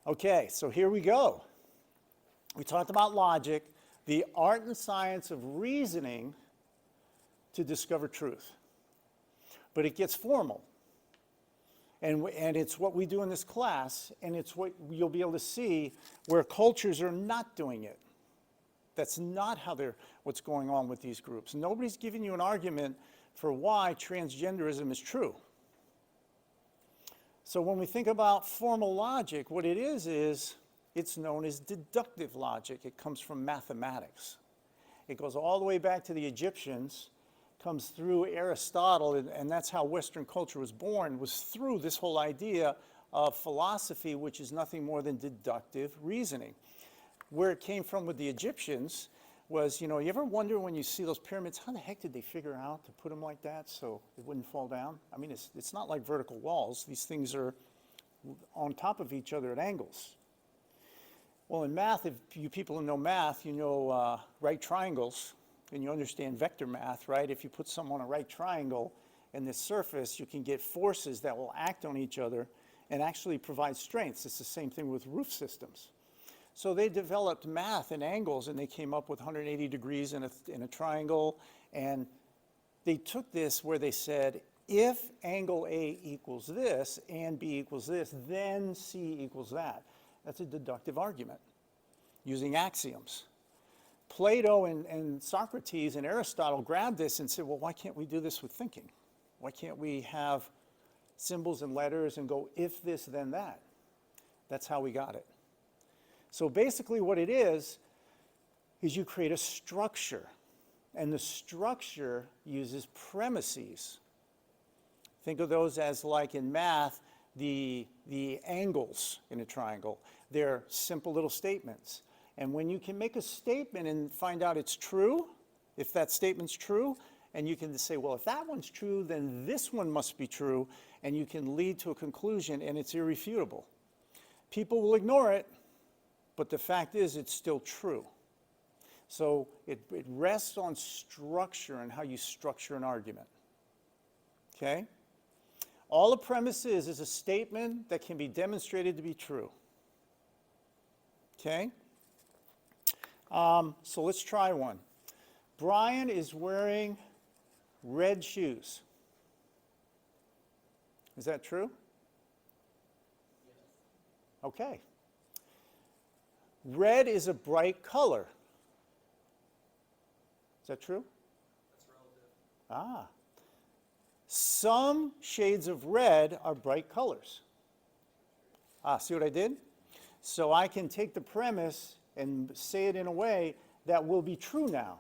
Okay, so here we go. We talked about logic, the art and science of reasoning to discover truth. But it gets formal. And it's what we do in this class, and it's what you'll be able to see where cultures are not doing it. That's not how what's going on with these groups. Nobody's giving you an argument for why transgenderism is true. So when we think about formal logic, what it is it's known as deductive logic. It comes from mathematics. It goes all the way back to the Egyptians, comes through Aristotle, and that's how Western culture was born, was through this whole idea of philosophy, which is nothing more than deductive reasoning. Where it came from with the Egyptians was, you ever wonder when you see those pyramids, how the heck did they figure out to put them like that so it wouldn't fall down? I mean, it's not like vertical walls. These things are on top of each other at angles. Well, in math, if you people who know math, you know right triangles, and you understand vector math, right? If you put some on a right triangle in this surface, you can get forces that will act on each other and actually provide strengths. It's the same thing with roof systems. So they developed math and angles, and they came up with 180 degrees in a triangle, and they took this where they said, if angle A equals this and B equals this, then C equals that. That's a deductive argument using axioms. Plato and Socrates and Aristotle grabbed this and said, well, why can't we do this with thinking? Why can't we have symbols and letters and go if this, then that? That's how we got it. So basically what it is you create a structure, and the structure uses premises. Think of those as, like in math, the angles in a triangle. They're simple little statements. And when you can make a statement and find out it's true, if that statement's true, and you can say, well, if that one's true, then this one must be true, and you can lead to a conclusion, and it's irrefutable. People will ignore it, but the fact is it's still true. So it rests on structure and how you structure an argument. Okay? All a premise is a statement that can be demonstrated to be true. Okay? So let's try one. Brian is wearing red shoes. Is that true? Okay. Red is a bright color. Is that true? That's relative. Ah. Some shades of red are bright colors. Ah, see what I did? So I can take the premise and say it in a way that will be true now.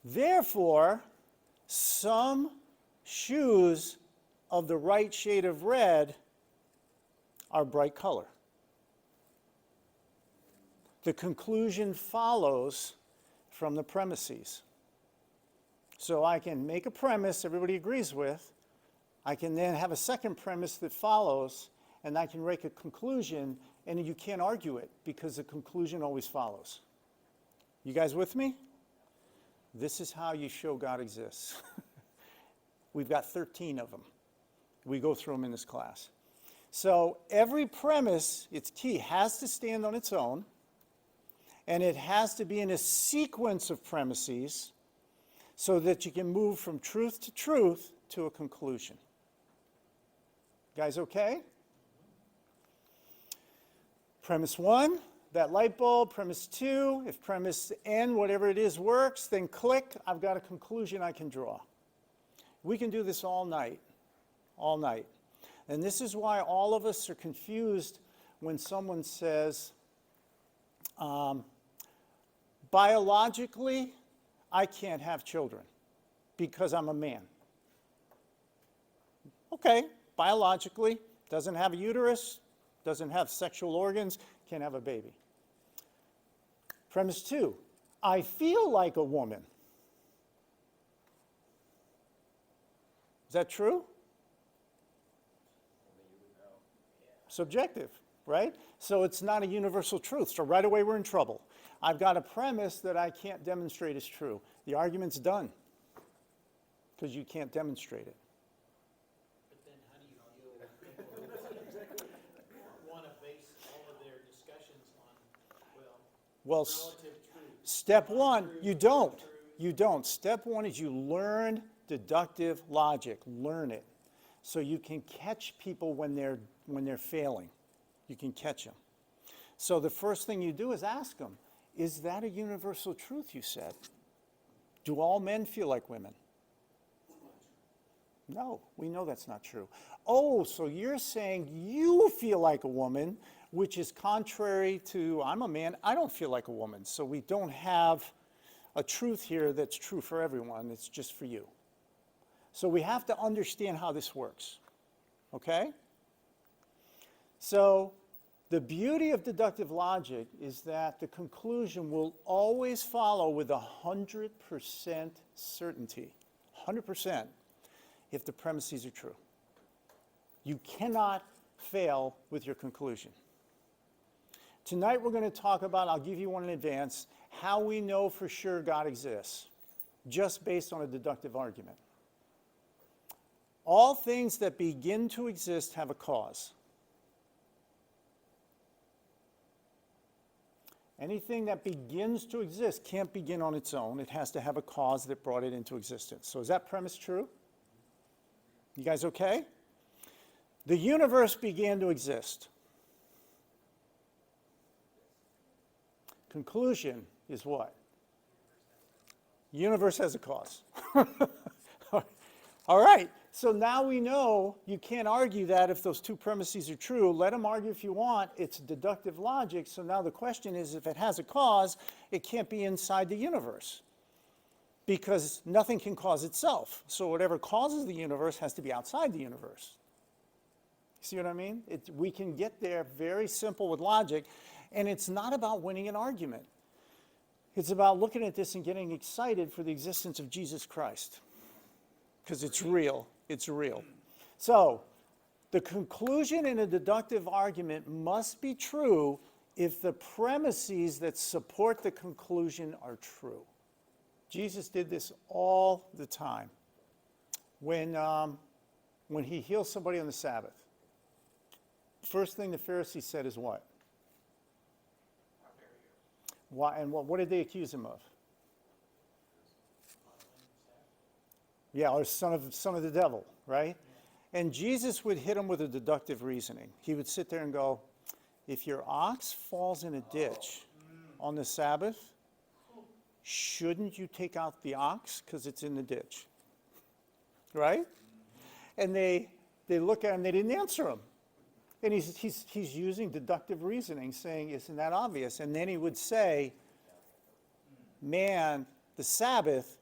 Therefore, some shoes of the right shade of red are bright color. The conclusion follows from the premises. So I can make a premise everybody agrees with. I can then have a second premise that follows, and I can make a conclusion, and you can't argue it because the conclusion always follows. You guys with me? This is how you show God exists. We've got 13 of them. We go through them in this class. So every premise, it's key, has to stand on its own, and it has to be in a sequence of premises so that you can move from truth to a conclusion. Guys okay? Premise 1, that light bulb. Premise 2, if premise N, whatever it is, works, then click, I've got a conclusion I can draw. We can do this all night, all night. And this is why all of us are confused when someone says, biologically, I can't have children because I'm a man. Okay, biologically, doesn't have a uterus, doesn't have sexual organs, can't have a baby. Premise 2, I feel like a woman. Is that true? Subjective, right? So it's not a universal truth. So right away we're in trouble. I've got a premise that I can't demonstrate is true. The argument's done because you can't demonstrate it. But then how do you deal with people who want to base all of Well, Relative truth. step one, Truth, you don't. truth. You don't. Step one is you learn deductive logic. Learn it. So you can catch people when they're failing. You can catch them. So the first thing you do is ask them, is that a universal truth you said? Do all men feel like women? No, we know that's not true. Oh, so you're saying you feel like a woman, which is contrary to, I'm a man, I don't feel like a woman. So we don't have a truth here that's true for everyone, it's just for you. So we have to understand how this works, okay? So the beauty of deductive logic is that the conclusion will always follow with 100% certainty, 100%, if the premises are true. You cannot fail with your conclusion. Tonight we're going to talk about, I'll give you one in advance, how we know for sure God exists, just based on a deductive argument. All things that begin to exist have a cause. Anything that begins to exist can't begin on its own. It has to have a cause that brought it into existence. So is that premise true? You guys okay? The universe began to exist. Conclusion is what? Universe has a cause. All right, so now we know you can't argue that if those two premises are true. Let them argue if you want. It's deductive logic. So now the question is, if it has a cause, it can't be inside the universe because nothing can cause itself. So whatever causes the universe has to be outside the universe. See what I mean? We can get there very simple with logic, and it's not about winning an argument. It's about looking at this and getting excited for the existence of Jesus Christ. Because it's real. It's real. So, the conclusion in a deductive argument must be true if the premises that support the conclusion are true. Jesus did this all the time. When he heals somebody on the Sabbath, first thing the Pharisees said is what? Why, and what did they accuse him of? Yeah, or son of the devil, right? And Jesus would hit him with a deductive reasoning. He would sit there and go, if your ox falls in a ditch on the Sabbath, shouldn't you take out the ox because it's in the ditch? Right? And they look at him, they didn't answer him. And he's using deductive reasoning, saying, isn't that obvious? And then he would say, man, the Sabbath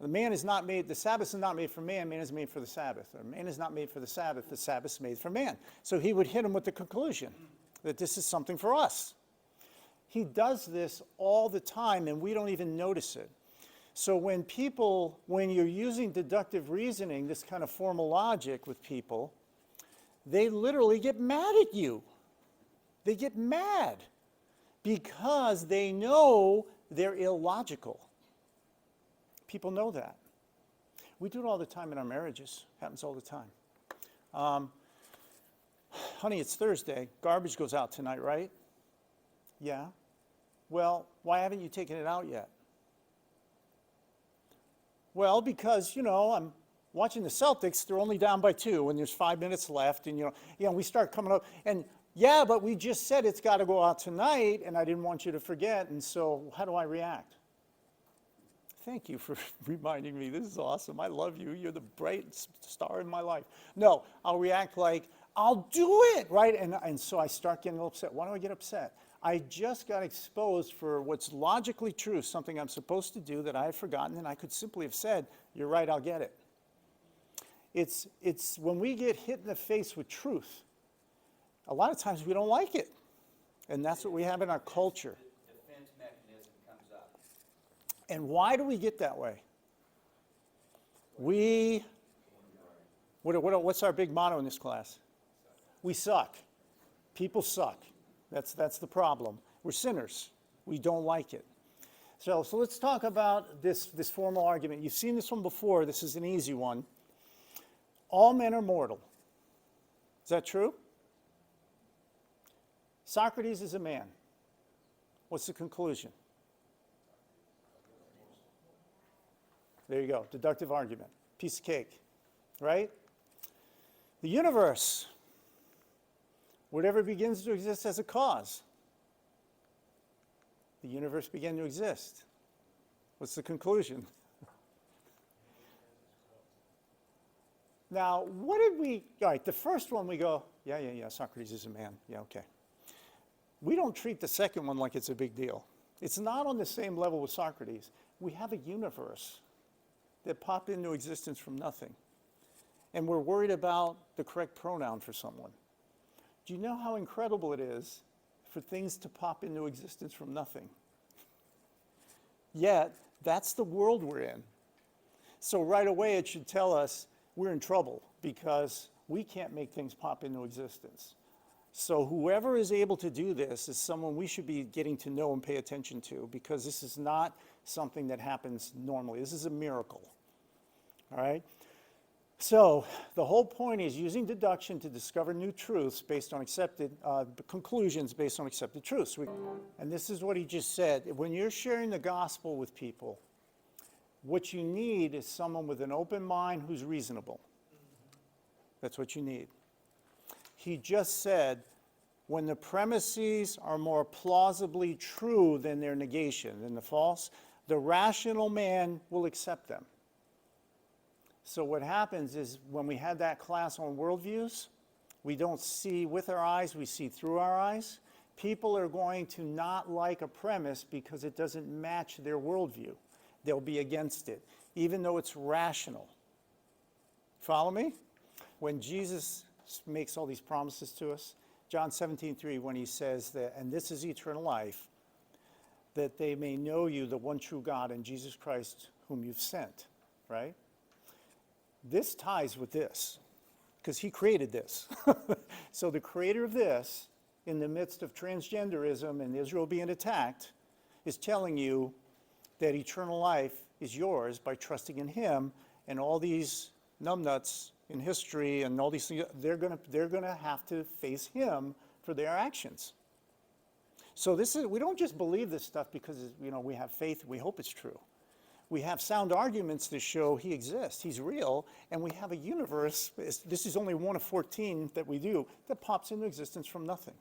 is not made for man is made for the Sabbath. Or man is not made for the Sabbath is made for man. So he would hit him with the conclusion that this is something for us. He does this all the time, and we don't even notice it. So when you're using deductive reasoning, this kind of formal logic with people, they literally get mad at you. They get mad because they know they're illogical. People know that. We do it all the time in our marriages. Happens all the time. Honey, it's Thursday. Garbage goes out tonight, right? Yeah. Well, why haven't you taken it out yet? Well, because, I'm watching the Celtics. They're only down by 2, and there's 5 minutes left, and we start coming up. And yeah, but we just said it's got to go out tonight, and I didn't want you to forget. And so, how do I react? Thank you for reminding me. This is awesome. I love you. You're the bright star in my life. No, I'll react like, I'll do it, right? And so I start getting a little upset. Why do I get upset? I just got exposed for what's logically true, something I'm supposed to do that I had forgotten, and I could simply have said, you're right, I'll get it. It's when we get hit in the face with truth, a lot of times we don't like it. And that's what we have in our culture. Defense mechanism comes up. And why do we get that way? What's our big motto in this class? We suck. People suck. That's the problem. We're sinners. We don't like it. So let's talk about this formal argument. You've seen this one before. This is an easy one. All men are mortal. Is that true? Socrates is a man. What's the conclusion? There you go, deductive argument, piece of cake, right? The universe, whatever begins to exist as a cause, the universe began to exist. What's the conclusion? Now, what did we, all right, the first one we go, yeah, Socrates is a man, yeah, okay. We don't treat the second one like it's a big deal. It's not on the same level with Socrates. We have a universe that popped into existence from nothing. And we're worried about the correct pronoun for someone. Do you know how incredible it is for things to pop into existence from nothing? Yet, that's the world we're in. So right away it should tell us we're in trouble because we can't make things pop into existence. So whoever is able to do this is someone we should be getting to know and pay attention to, because this is not something that happens normally. This is a miracle. All right? So the whole point is using deduction to discover new truths based on accepted conclusions based on accepted truths. And this is what he just said. When you're sharing the gospel with people, what you need is someone with an open mind who's reasonable. That's what you need. He just said, when the premises are more plausibly true than their negation, than the false, the rational man will accept them. So what happens is when we had that class on worldviews, we don't see with our eyes, we see through our eyes. People are going to not like a premise because it doesn't match their worldview. They'll be against it, even though it's rational. Follow me? When Jesus makes all these promises to us, John 17:3, when he says that, and this is eternal life, that they may know you, the one true God, and Jesus Christ, whom you've sent, right? This ties with this, because he created this. So the creator of this, in the midst of transgenderism and Israel being attacked, is telling you that eternal life is yours by trusting in him, and all these numbnuts in history and all these things, they're gonna have to face him for their actions. So we don't just believe this stuff because we have faith and we hope it's true. We have sound arguments to show he exists, he's real, and we have a universe, this is only one of 14 that we do, that pops into existence from nothing.